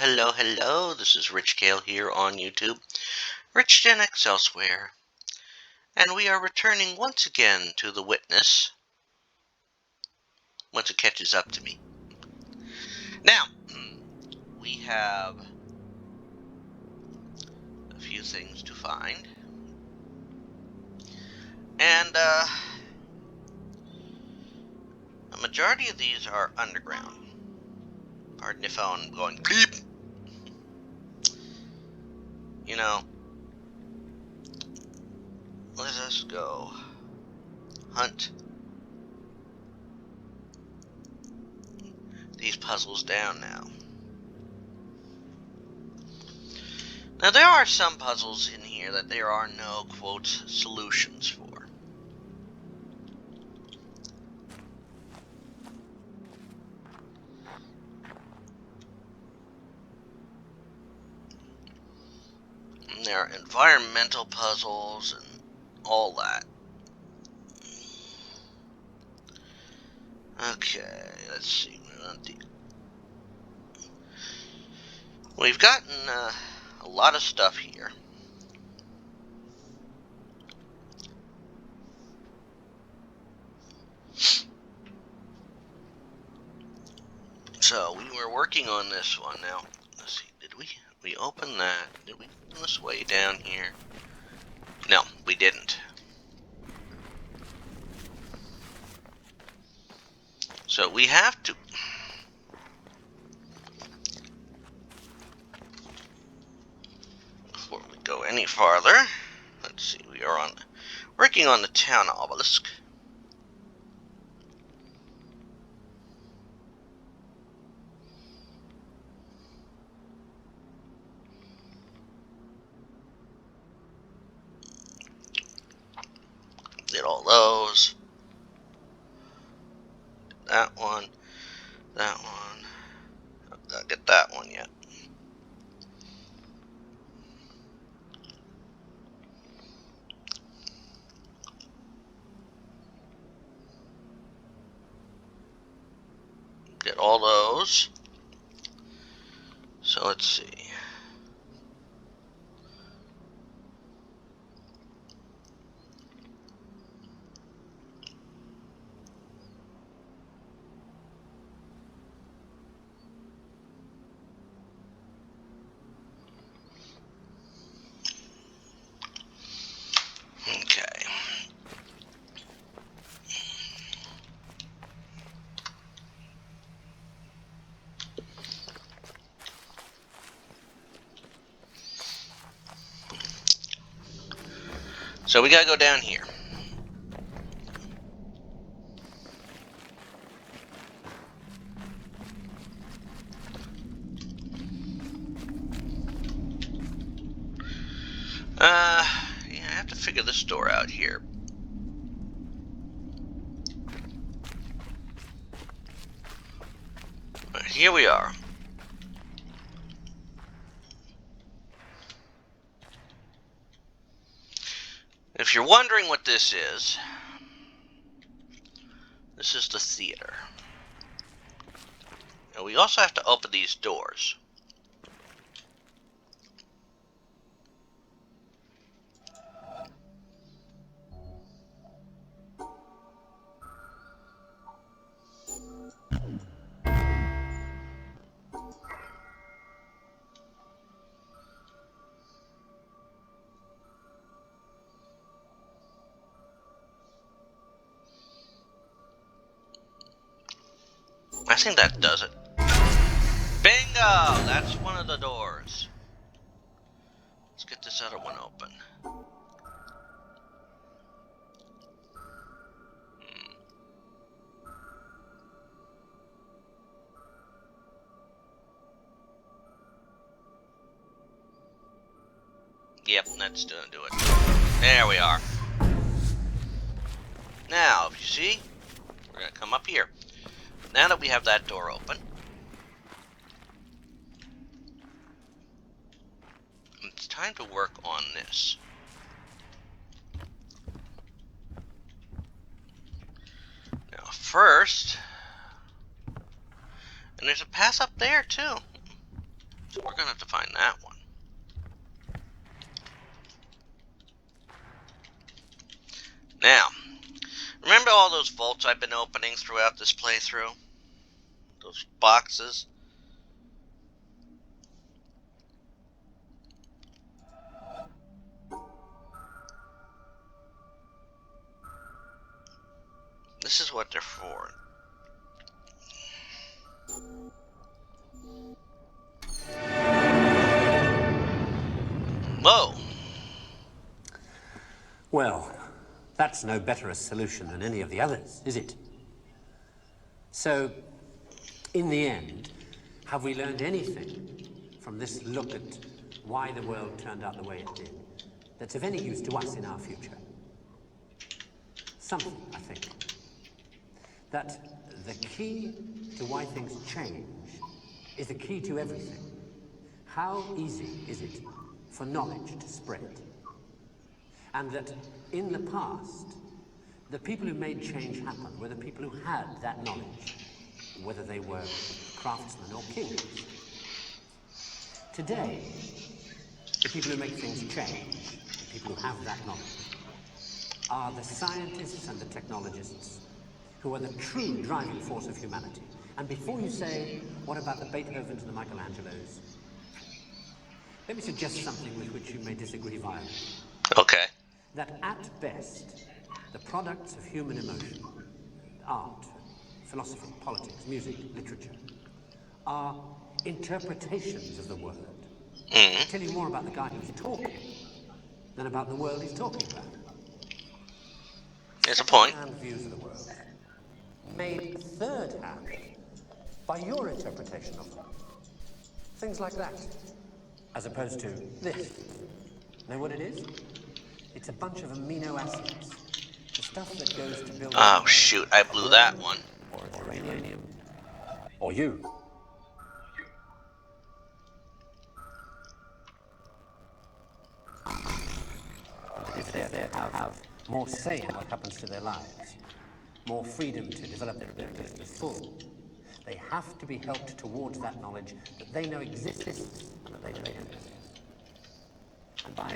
Hello. This is Rich Kale here on YouTube, Rich Gen X elsewhere, and we are returning once again to The Witness once it catches up to me. Now, we have a few things to find, and a majority of these are underground. Pardon if I'm going bleep. You know, let us go hunt these puzzles down now. Now, there are some puzzles in here that there are no, quote, solutions for. And there are environmental puzzles and all that. Okay, let's see. We've gotten a lot of stuff here. So we were working on this one now. Let's see, did we open that? Did we open this way down here? No, we didn't. So we have to before we go any farther, let's see, we are working on the town obelisk. Did all those. That one. Didn't get that one yet. Did all those. So let's see. Okay. So we gotta go down here. Yeah, I have to figure this door out here. Here we are. If you're wondering what this is the theater. And we also have to open these doors. I think that does it. Bingo! That's one of the doors. Let's get this other one open. Yep, that's gonna do it. There we are. Now, if you see, we're gonna come up here. Now that we have that door open, it's time to work on this. Now, first, and there's a path up there too. So we're gonna have to find that one. Now, remember all those vaults I've been opening throughout this playthrough? Those boxes? This is what they're for. Whoa! Well, that's no better a solution than any of the others, is it? So, in the end, have we learned anything from this look at why the world turned out the way it did that's of any use to us in our future? Something, I think. That the key to why things change is the key to everything. How easy is it for knowledge to spread? And that in the past, the people who made change happen were the people who had that knowledge, whether they were craftsmen or kings. Today, the people who make things change, the people who have that knowledge, are the scientists and the technologists who are the true driving force of humanity. And before you say, what about the Beethovens and the Michelangelos? Let me suggest something with which you may disagree violently. Okay. That at best, the products of human emotion, art, philosophy, politics, music, literature, are interpretations of the world. They tell you more about the guy who's talking than about the world he's talking about. There's a point. Second-hand views of the world, made third-hand by your interpretation of them. Things like that, as opposed to this. Know what it is? It's a bunch of amino acids. The stuff that goes to build... Oh, shoot. I blew that one. Or uranium. Or you. If they have more say in what happens to their lives, more freedom to develop their abilities to the full, they have to be helped towards that knowledge that they know exists and that they don't exist. And by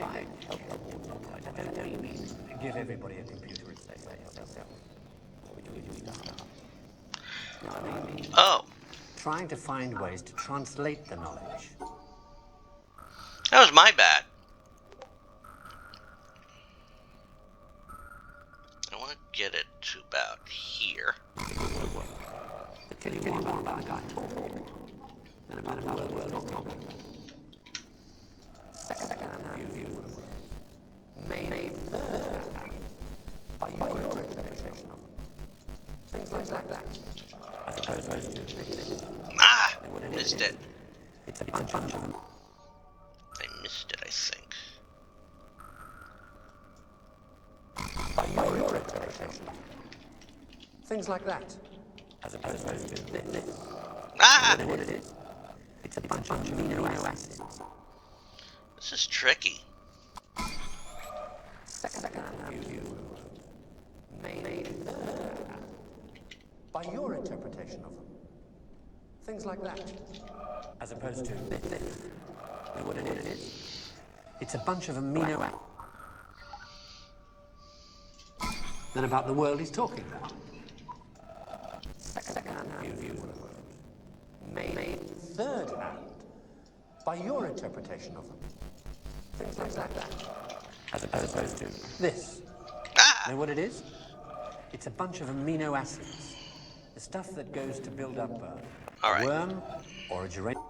help towards knowledge, I don't mean give everybody a computer and say yourself. No, I mean trying to find ways to translate the knowledge. That was my bad. I want to get it to about here. To tell you more about a guy talking than about the world not talking. Second-hand view of the world, made third-hand by your interpretation of them. Things like that. As opposed to this. Ah! Missed it. It's a bunch of them. I missed it, I think. By your interpretation. Things like that. As opposed to this. Ah! What it is? It's a bunch of amino acids. This is tricky. Second-hand view. Made third-hand. By your interpretation of them. Things like that. As opposed to this. What it is? It's a bunch of amino acids. Then about the world he's talking about. Second-hand view of the world. Made third-hand by your interpretation of them. Things like that. As opposed to this. Ah! Know what it is? It's a bunch of amino acids. The stuff that goes to build up a worm or a geranium.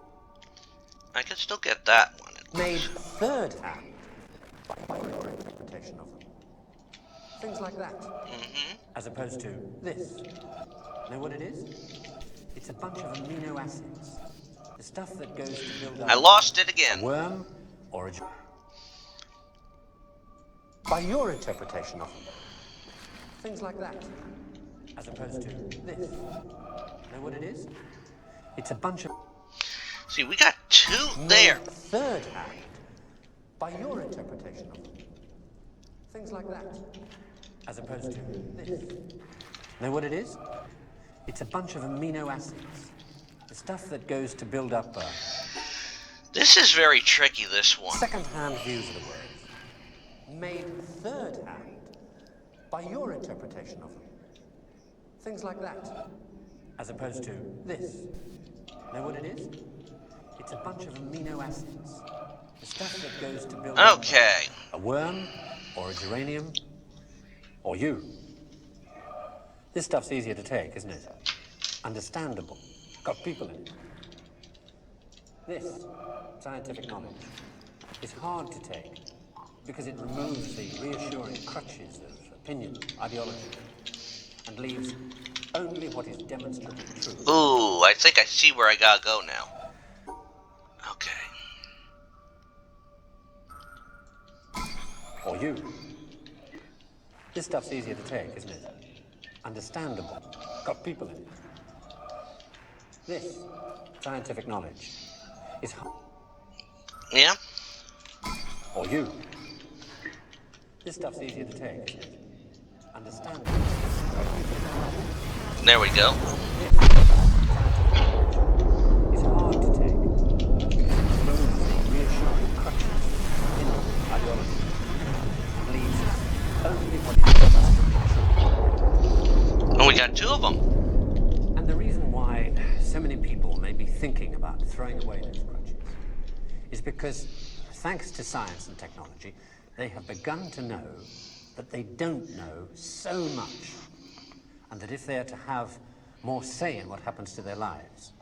I can still get that one. Made third-hand by your interpretation of them. Things like that. As opposed to this. Know what it is? It's a bunch of amino acids. The stuff that goes to build up... I lost it again. A worm or a... By your interpretation of them. Things like that. As opposed to this. Know what it is? It's a bunch of... See, we got two there. Third-hand. By your interpretation of them. Things like that. As opposed to this. Know what it is? It's a bunch of amino acids. The stuff that goes to build up This is very tricky, this one. Second-hand views of the world, made third-hand by your interpretation of them. Things like that, as opposed to this. Know what it is? It's a bunch of amino acids. The stuff that goes to build Okay. a worm, or a geranium, or you. This stuff's easier to take, isn't it? Understandable. Got people in it. This, scientific knowledge, is hard to take because it removes the reassuring crutches of opinion, ideology, and leaves only what is demonstrably true. Ooh, I think I see where I gotta go now. Okay. Or you. This stuff's easier to take, isn't it? Understandable. Got people in it. This, scientific knowledge, is hard. Yeah? Or you. This stuff's easier to take, isn't it? Understandable. There we go. It's hard to take because it removes the reassuring crutches in ideology and leaves only what is demonstrably true. And we got two of them. And the reason why so many people may be thinking about throwing away those crutches is because, thanks to science and technology, they have begun to know that they don't know so much, and that if they are to have more say in what happens to their lives,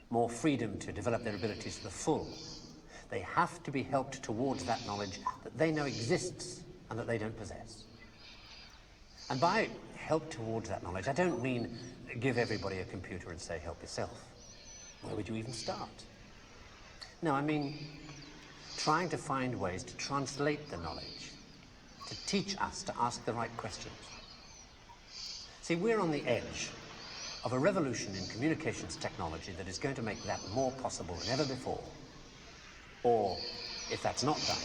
more freedom to develop their abilities to the full, they have to be helped towards that knowledge that they know exists and that they don't possess. And by help towards that knowledge, I don't mean give everybody a computer and say, help yourself. Where would you even start? No, I mean trying to find ways to translate the knowledge, to teach us to ask the right questions. See, we're on the edge of a revolution in communications technology that is going to make that more possible than ever before. Or, if that's not done,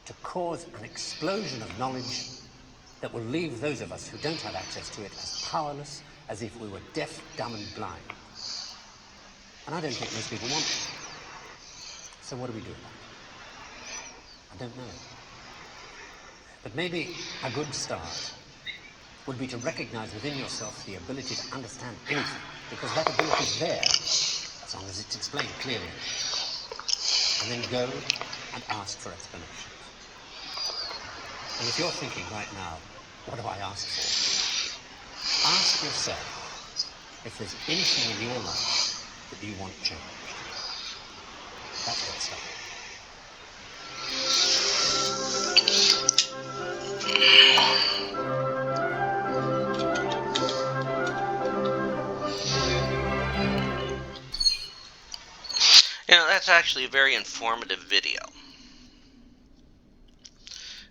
to cause an explosion of knowledge that will leave those of us who don't have access to it as powerless as if we were deaf, dumb, and blind. And I don't think most people want it. So what do we do about it? I don't know. But maybe a good start would be to recognize within yourself the ability to understand anything, because that ability is there, as long as it's explained clearly. And then go and ask for explanations. And if you're thinking right now, what do I ask for? Ask yourself if there's anything in your life that you want changed. That's where it starts. You know, that's actually a very informative video.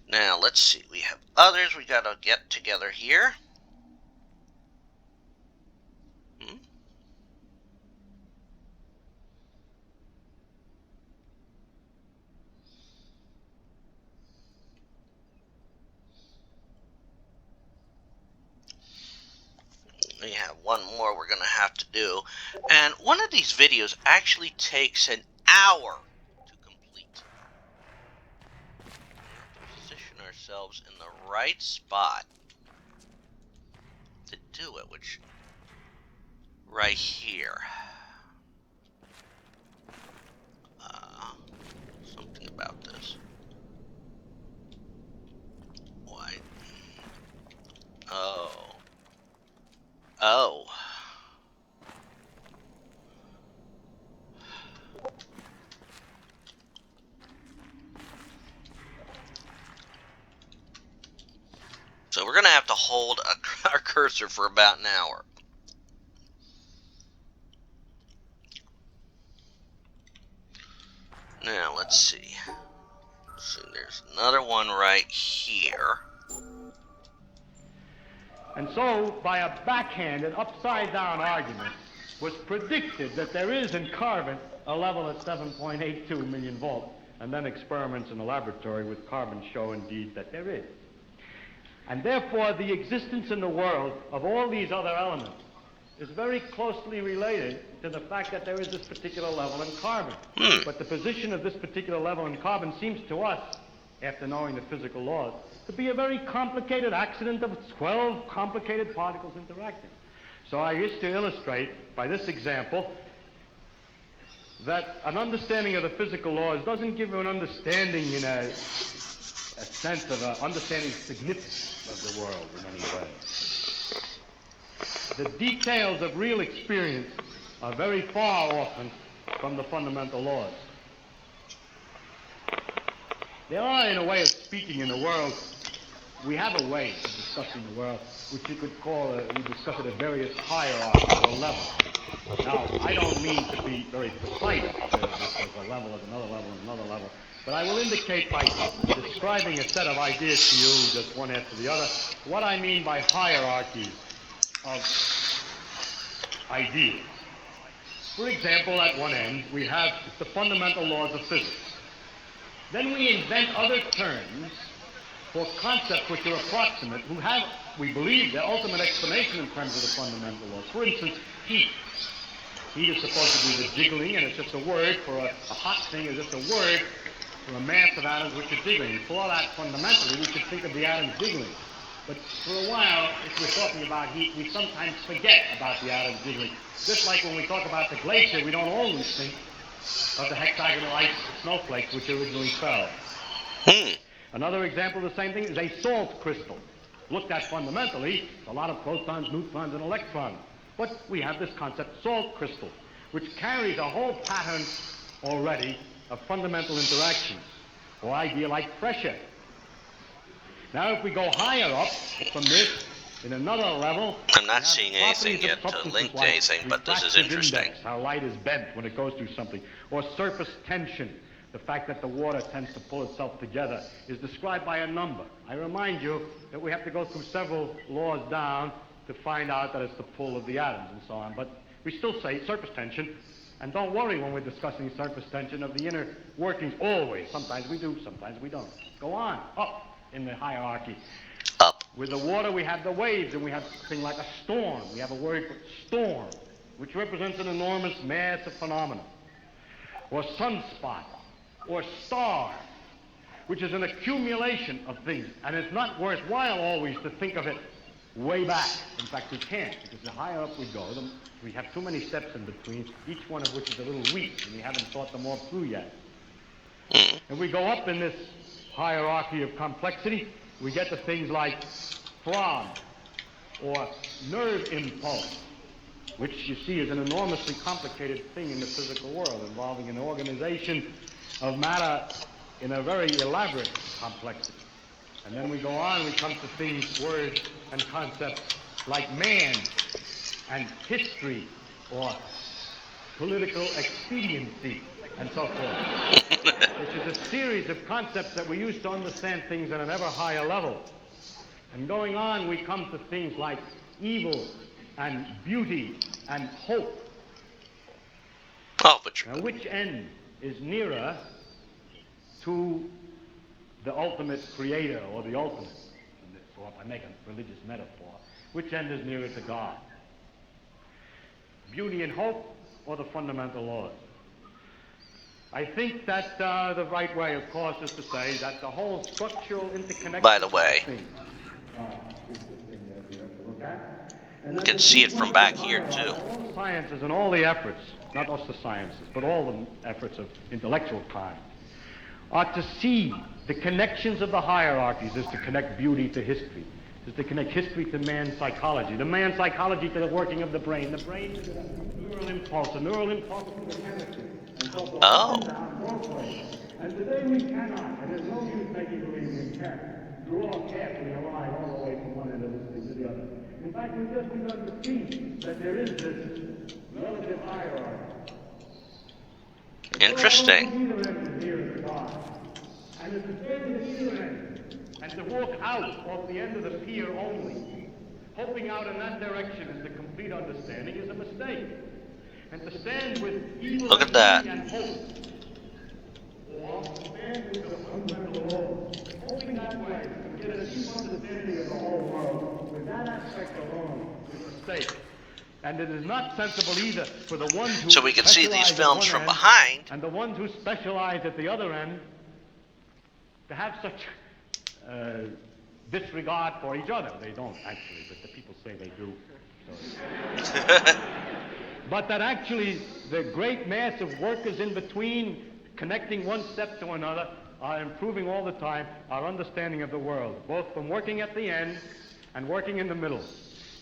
Now, let's see. We have others we gotta get together here. We have one more we're gonna have to do. And one of these videos actually takes an hour to complete. We have to position ourselves in the right spot to do it, which right here. Something about this. Why? Oh. Oh. So we're gonna have to hold our cursor for about an hour. Now let's see. So there's another one right here. And so, by a backhanded, upside-down argument, was predicted that there is in carbon a level at 7.82 million volts, and then experiments in the laboratory with carbon show indeed that there is. And therefore, the existence in the world of all these other elements is very closely related to to the fact that there is this particular level in carbon. But the position of this particular level in carbon seems to us, after knowing the physical laws, to be a very complicated accident of 12 complicated particles interacting. So I wish to illustrate by this example that an understanding of the physical laws doesn't give you an understanding in a sense of understanding the significance of the world in any way. The details of real experience are very far often from the fundamental laws. There are, in a way of speaking, in the world, we have a way of discussing the world, which you could call, we discuss it at various hierarchies or levels. Now, I don't mean to be very precise, there's a level, there's another level, and another level, but I will indicate by describing a set of ideas to you, just one after the other, what I mean by hierarchies of ideas. For example, at one end, we have the fundamental laws of physics. Then we invent other terms for concepts which are approximate, who have, we believe, their ultimate explanation in terms of the fundamental laws. For instance, heat. Heat is supposed to be the jiggling, and it's just a word for a hot thing, is just a word for a mass of atoms which are jiggling. For all that, fundamentally, we should think of the atoms jiggling. But for a while, if we're talking about heat, we sometimes forget about the atoms jiggling. Just like when we talk about the glacier, we don't always think of the hexagonal ice snowflakes which originally fell. Another example of the same thing is a salt crystal. Looked at fundamentally, a lot of protons, neutrons, and electrons. But we have this concept, salt crystal, which carries a whole pattern already of fundamental interactions, or idea like pressure. Now, if we go higher up from this, in another level, I'm not seeing anything yet to link to anything, but this is interesting. Index, how light is bent when it goes through something. Or surface tension, the fact that the water tends to pull itself together, is described by a number. I remind you that we have to go through several laws down to find out that it's the pull of the atoms and so on. But we still say surface tension, and don't worry when we're discussing surface tension of the inner workings always. Sometimes we do, sometimes we don't. Go on, up in the hierarchy. Up. With the water, we have the waves, and we have something like a storm. We have a word for storm, which represents an enormous mass of phenomena. Or sunspot, or star, which is an accumulation of things. And it's not worthwhile always to think of it way back. In fact, we can't, because the higher up we go, we have too many steps in between, each one of which is a little weak, and we haven't thought them all through yet. And we go up in this hierarchy of complexity, we get to things like throb, or nerve impulse, which you see is an enormously complicated thing in the physical world, involving an organization of matter in a very elaborate complexity. And then we go on, we come to things, words, and concepts like man, and history, or political expediency, and so forth, which is a series of concepts that we use to understand things at an ever higher level. And going on, we come to things like evil, and beauty, and hope. Oh, but Now, which end is nearer to the ultimate creator, or the ultimate? So if I make a religious metaphor, which end is nearer to God? Beauty and hope, or the fundamental laws? I think that the right way, of course, is to say that the whole structural interconnection. By the way, you can see it from back here too. All the sciences and all the efforts, not just the sciences, but all the efforts of intellectual kind, are to see the connections of the hierarchies, is to connect beauty to history, is to connect history to man's psychology, the man's psychology to the working of the brain to the neural impulse to the chemistry, and so forth. Oh. And today we cannot, and there's no use making believe we can, draw carefully a line all the way from one end of this thing to the other. In fact, we've just begun to see that there is this relative hierarchy. Interesting. And it's to stand at either end, and to walk out off the end of the pier only, hoping out in that direction is the complete understanding, is a mistake. And to stand with evil Look at that. and hope, or stand with the fundamental law, hoping that way to get a deep understanding of the whole world, with that aspect alone is a mistake. And it is not sensible either for the ones who So we can see these specialize at films one from end behind. and the ones who specialize at the other end to have such disregard for each other. They don't actually, but the people say they do. So. But that actually the great mass of workers in between, connecting one step to another, are improving all the time our understanding of the world, both from working at the end and working in the middle.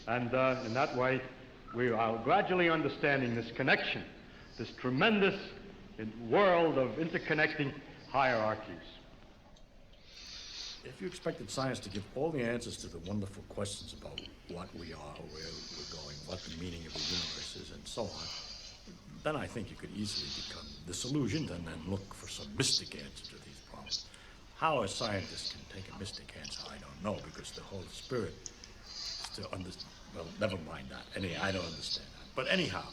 And in that way, we are gradually understanding this connection, this tremendous world of interconnecting hierarchies. If you expected science to give all the answers to the wonderful questions about what we are, where we're going, what the meaning of the universe is, and so on, then I think you could easily become disillusioned and then look for some mystic answer to these problems. How a scientist can take a mystic answer, I don't know, because the whole spirit is to understand. Well, never mind that. I don't understand that. But anyhow,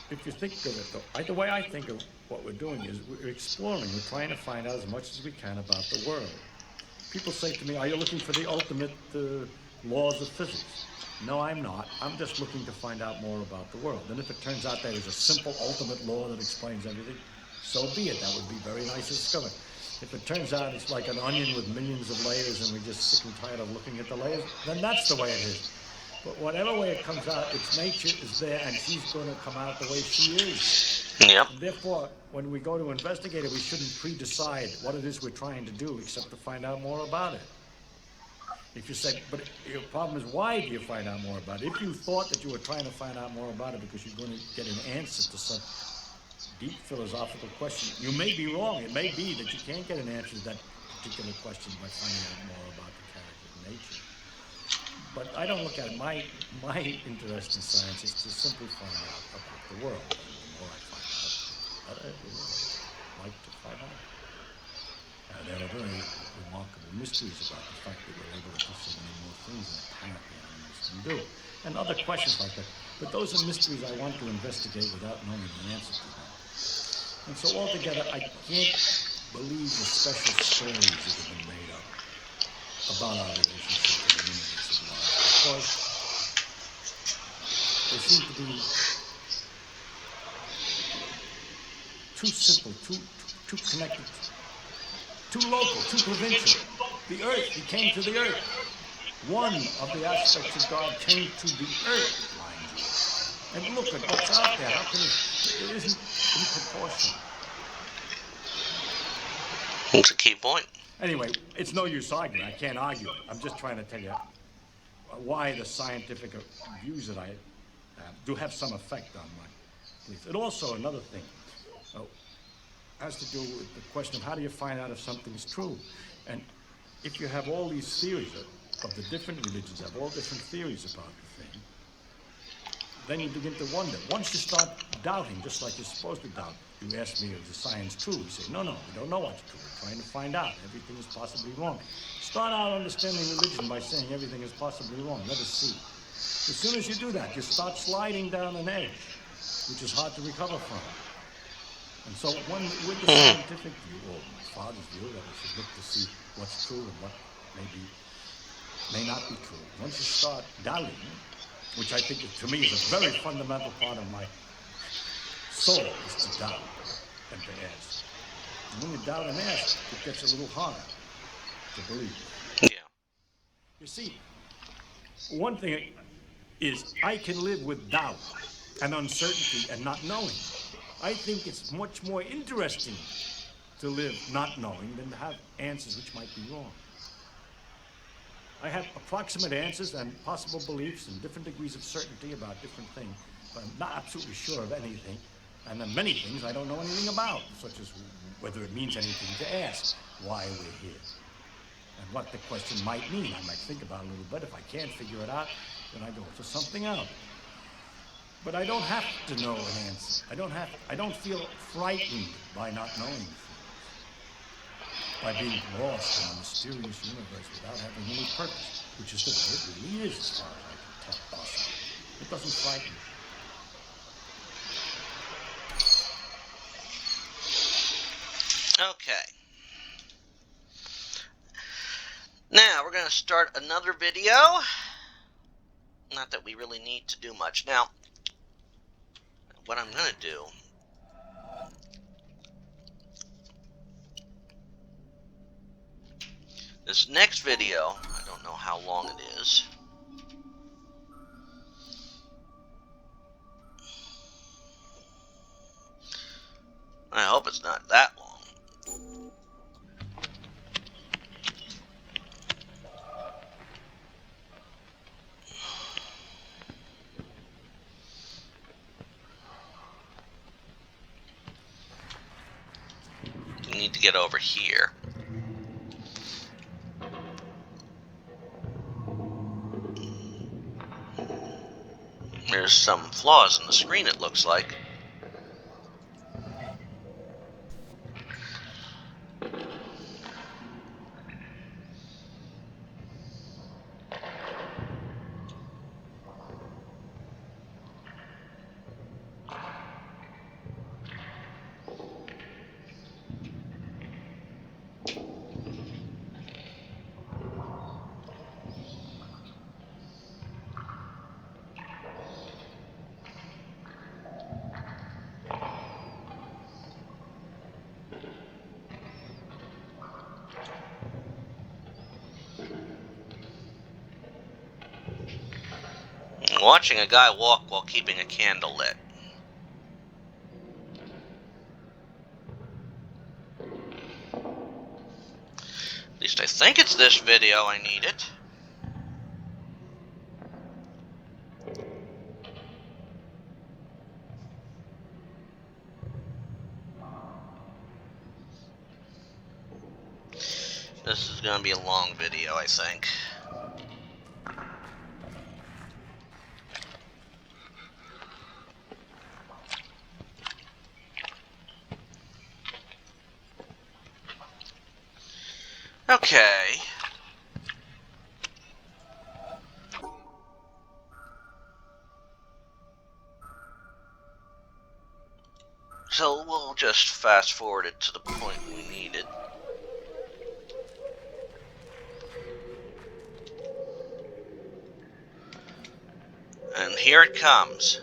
if you think of it, the way I think of what we're doing is we're exploring. We're trying to find out as much as we can about the world. People say to me, are you looking for the ultimate laws of physics? No, I'm not. I'm just looking to find out more about the world. And if it turns out there is a simple ultimate law that explains everything, so be it. That would be very nice to discover. If it turns out it's like an onion with millions of layers and we're just sick and tired of looking at the layers, then that's the way it is. But whatever way it comes out, its nature is there and she's going to come out the way she is. Yep. And therefore, when we go to investigate it, we shouldn't pre-decide what it is we're trying to do except to find out more about it. If you say, but your problem is, why do you find out more about it? If you thought that you were trying to find out more about it because you're going to get an answer to some deep philosophical question, you may be wrong. It may be that you can't get an answer to that particular question by finding out more about the character of nature. But I don't look at it. My interest in science is to simply find out about the world. And the more I find out, the better I would like to find out. There are very remarkable mysteries about the fact that we're able to do so many more things than apparently animals can do. And other questions like that. But those are mysteries I want to investigate without knowing the answer to them. And so altogether, I can't believe the special stories that have been made up about our relationship to the universe at large, because they seem to be too simple, too connected, too local, too provincial. The earth, he came to the earth. One of the aspects of God came to the earth, mind you. And look at what's out there. How can it isn't in proportion. That's a key point. Anyway, it's no use arguing. I can't argue. I'm just trying to tell you why the scientific views that I have do have some effect on my beliefs. And also another thing has to do with the question of how do you find out if something's true. And if you have all these theories of the different religions, have all different theories about the thing, then you begin to wonder. Once you start doubting, just like you're supposed to doubt, you ask me, is the science true? We say, no, we don't know what's true. We're trying to find out. Everything is possibly wrong. Start out understanding religion by saying everything is possibly wrong. Let us see. As soon as you do that, you start sliding down an edge, which is hard to recover from. And so with the scientific view, or my father's view, that we should look to see what's true and what may not be true. Once you start doubting, which I think to me is a very fundamental part of my soul, is to doubt and to ask. And when you doubt and ask, it gets a little harder to believe. Yeah. You see, one thing is I can live with doubt and uncertainty and not knowing. I think it's much more interesting to live not knowing than to have answers which might be wrong. I have approximate answers and possible beliefs and different degrees of certainty about different things, but I'm not absolutely sure of anything. And then many things I don't know anything about, such as whether it means anything to ask why we're here and what the question might mean. I might think about it a little bit. If I can't figure it out, then I go for something else. But I don't have to know an answer. I don't feel frightened by not knowing things, by being lost in a mysterious universe without having any purpose, which is the way it really is as far as I can tell possibly. It doesn't frighten me. Okay. Now we're going to start another video. Not that we really need to do much. Now, what I'm going to do... This next video, I don't know how long it is. I hope it's not that long. We need to get over here. There's some flaws in the screen, it looks like. Watching a guy walk while keeping a candle lit. At least I think it's this video I need it. This is going to be a long video, I think. Okay. So we'll just fast forward it to the point we need it. And here it comes.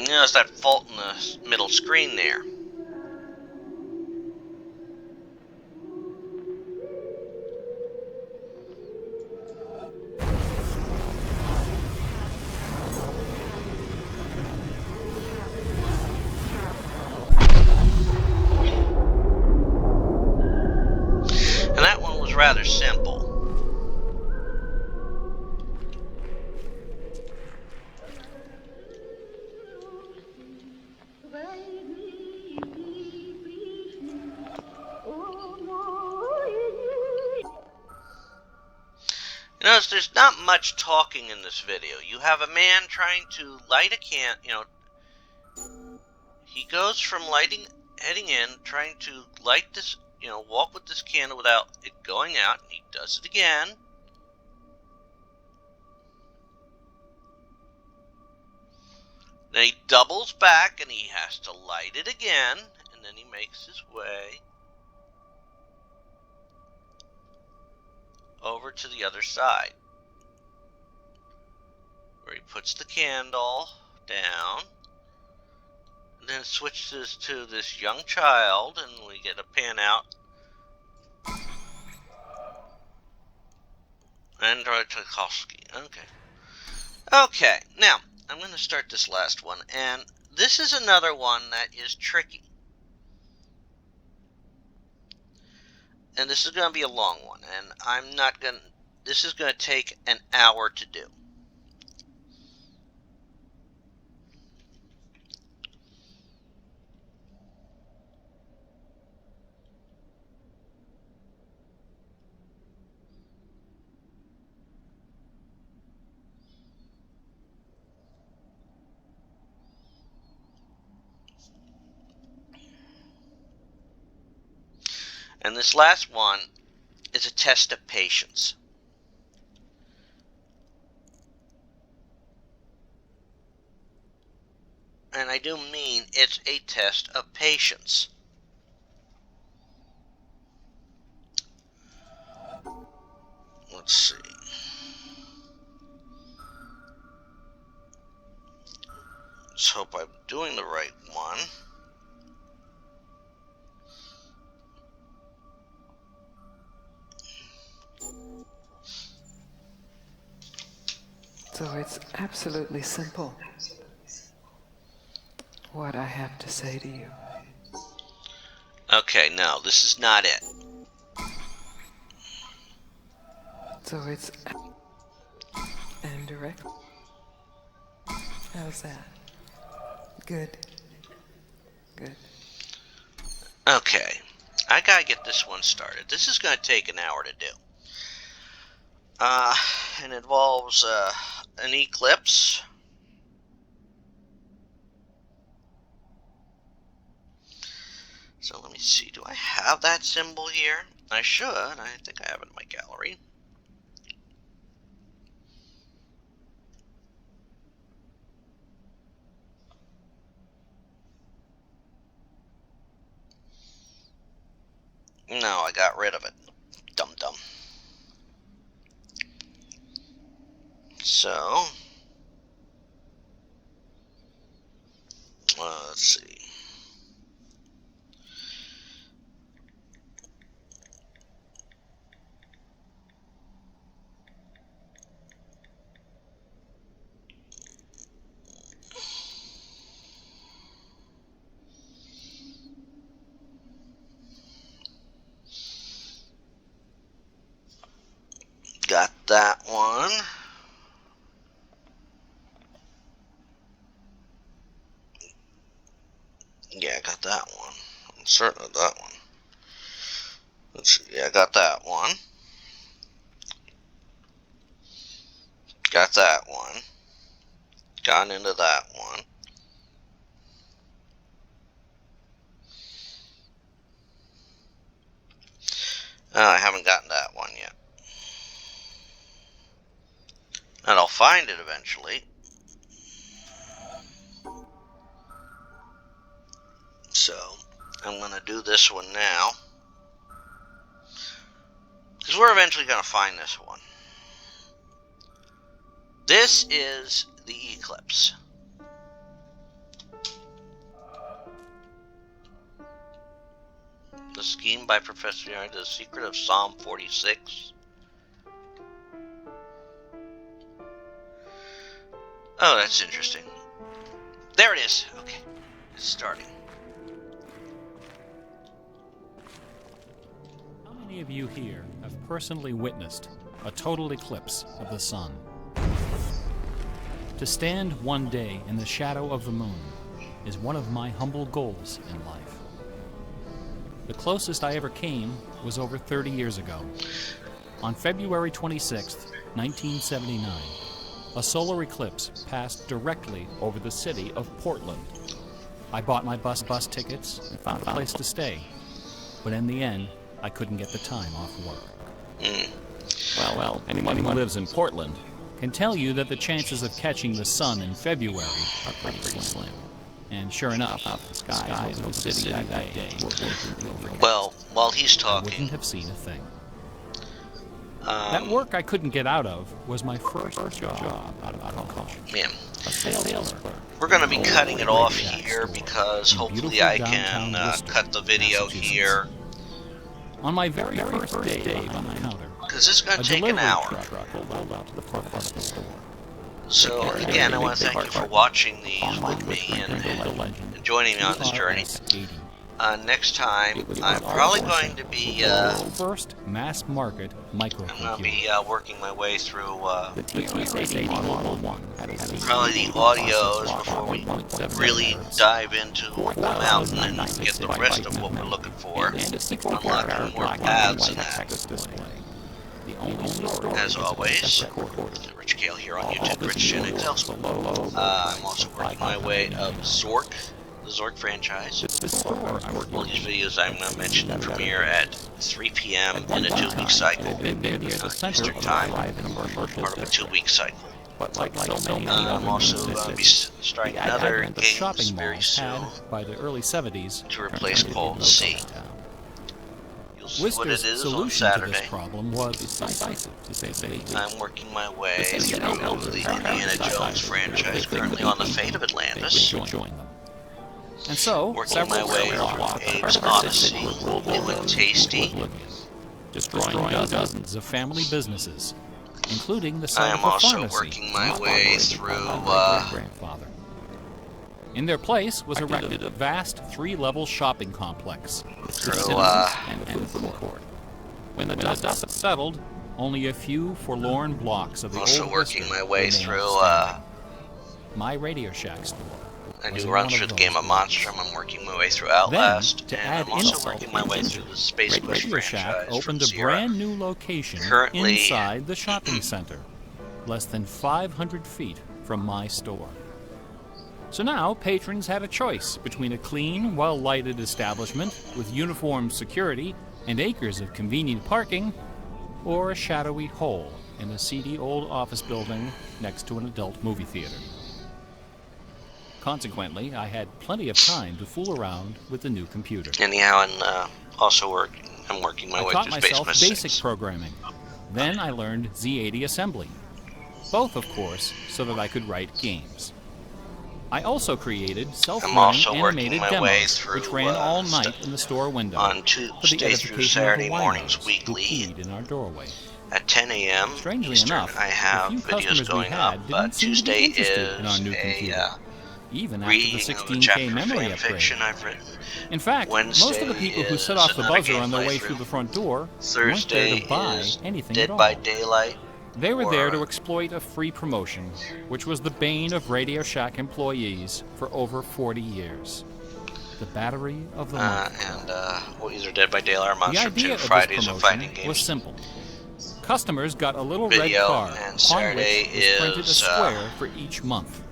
Notice that fault in the middle screen there. And that one was rather simple. You notice there's not much talking in this video. You have a man trying to light a he goes from heading in, trying to light this, walk with this candle without it going out, and he does it again. Then he doubles back and he has to light it again, and then he makes his way over to the other side, where he puts the candle down, and then switches to this young child, and we get a pan out. Android Tchaikovsky. Okay, now I'm going to start this last one, and this is another one that is tricky. And this is going to be a long one, and this is going to take an hour to do. And this last one is a test of patience. and I do mean it's a test of patience. Let's see. Let's hope I'm doing the right one. So it's absolutely simple what I have to say to you. Okay, no, this is not it. So it's and direct. How's that? Good. Good. Okay, I gotta get this one started. This is gonna take an hour to do. And involves an eclipse. So let me see, do I have that symbol here? I should. I think I have it in my gallery. No, I got rid of it. Dum-dum. So, let's see. Got that one. Yeah, I got that one. I'm certain of that one. Let's see. Yeah, I got that one. Got that one. Got into that one. Oh, I haven't gotten that one yet. And I'll find it eventually. So, I'm going to do this one now. Because we're eventually going to find this one. This is the eclipse. The scheme by Professor Young, The Secret of Psalm 46. Oh, that's interesting. There it is. Okay, it's starting. How many of you here have personally witnessed a total eclipse of the sun? To stand one day in the shadow of the moon is one of my humble goals in life. The closest I ever came was over 30 years ago. On February 26, 1979, a solar eclipse passed directly over the city of Portland. I bought my bus tickets and found a place to stay, but in the end, I couldn't get the time off work. Well, anyone who lives in Portland can tell you that the chances of catching the sun in February are pretty slim. And sure enough, the skies over the city that day were Well, while he's I talking, wouldn't have seen a thing. That work I couldn't get out of was my first job out of college. man, A sales clerk. we're going to be cutting it off here because hopefully I can cut the video here. On my very first day on the counter, Because this is going a to take an delivery hour. truck pulled out to the front of the store. So again, I want to thank you for watching these with me and joining me on this journey. Next time, I'm probably going to be First mass market microcomputer. working my way through The TX-80 Model 1 probably the audios before we really dive into the mountain and get the rest of what we're looking for. Unlocking more paths and that. As always, Rich Kale here on YouTube, Rich Gen XL. I'm also working my way of Zork, the Zork franchise. All these videos I'm going to mention premiere at 3 p.m. in a 2-week cycle. Eastern time, part of a 2-week cycle. I'm also going to be starting another advent of games shopping very malls soon had, by the early 70s, to replace Cold C. You'll see what it Worcester's is on solution to this Saturday. problem was I'm working my way through the Indiana Jones franchise, currently on the Fate of Atlantis. join them. And so, Working my way through Abe's Odyssey, New and Tasty. destroying dozens of family businesses, including the I site am of a also pharmacy. working my way through, Grandfather. In their place was erected a vast 3-level shopping complex. And food court. When the dust settled, only a few forlorn blocks of the also old working Worcester my way remained through, standing. My Radio Shack store. I was do in runs one for of the game those of Monstrum. I'm working my way through Then, Outlast, to and add I'm also insult working my way to through the Space Quest Radio Shack franchise opened from a Sierra. brand new location Currently- inside the shopping center, less than 500 feet from my store. So now patrons had a choice between a clean, well-lighted establishment with uniformed security and acres of convenient parking, or a shadowy hole in a seedy old office building next to an adult movie theater. Consequently, I had plenty of time to fool around with the new computer. Anyhow, and I'm working my I way taught through Space myself Quest basic 6. programming. Then I learned Z80 assembly. Both, of course, so that I could write games. I also created self-running also working animated my way demos, through, which ran all night in the store window on for the Tuesday through edification Saturday of the mornings winos weekly. who peed in our doorway. At 10 a.m. Strangely Eastern, enough, I have the few videos customers we going had up, didn't but seem to be Tuesday interested in our is new computer, even after the reading of a 16K chapter memory fan upgrade. fiction I've written. In fact, most of the people who set off the Wednesday is buzzer on their another way game through the playthrough. front door weren't Thursday there to buy is anything Dead at all. by Daylight. They were there to or- exploit a free promotion, which was the bane of Radio Shack employees for over 40 years. The Battery of the Month. Well, either Dead by Daylight or The Monster idea 2 of Fridays this of Fighting promotion was Games. simple. Customers got a little red Video, card and on Saturday which was printed a is, square for each month.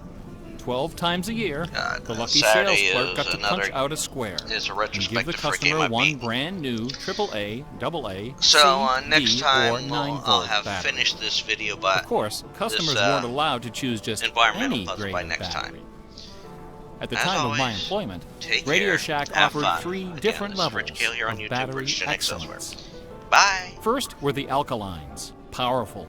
12 times a year, the lucky Saturday sales clerk is got to punch another- out a square is a and give the retrospective for a game customer I one beat. brand new AAA, AA, So C, next D, time or 9 I'll volt have battery. finished this video by Of course, customers weren't allowed to choose just environmental any puzzle grade by of next battery. time. At the As time of my always, employment, take Radio care, Shack have offered fun. 3 Again, different this is levels Rich Kale here on of YouTube, battery Rich Gen X excellence. Elsewhere. Bye! First were the alkalines, powerful,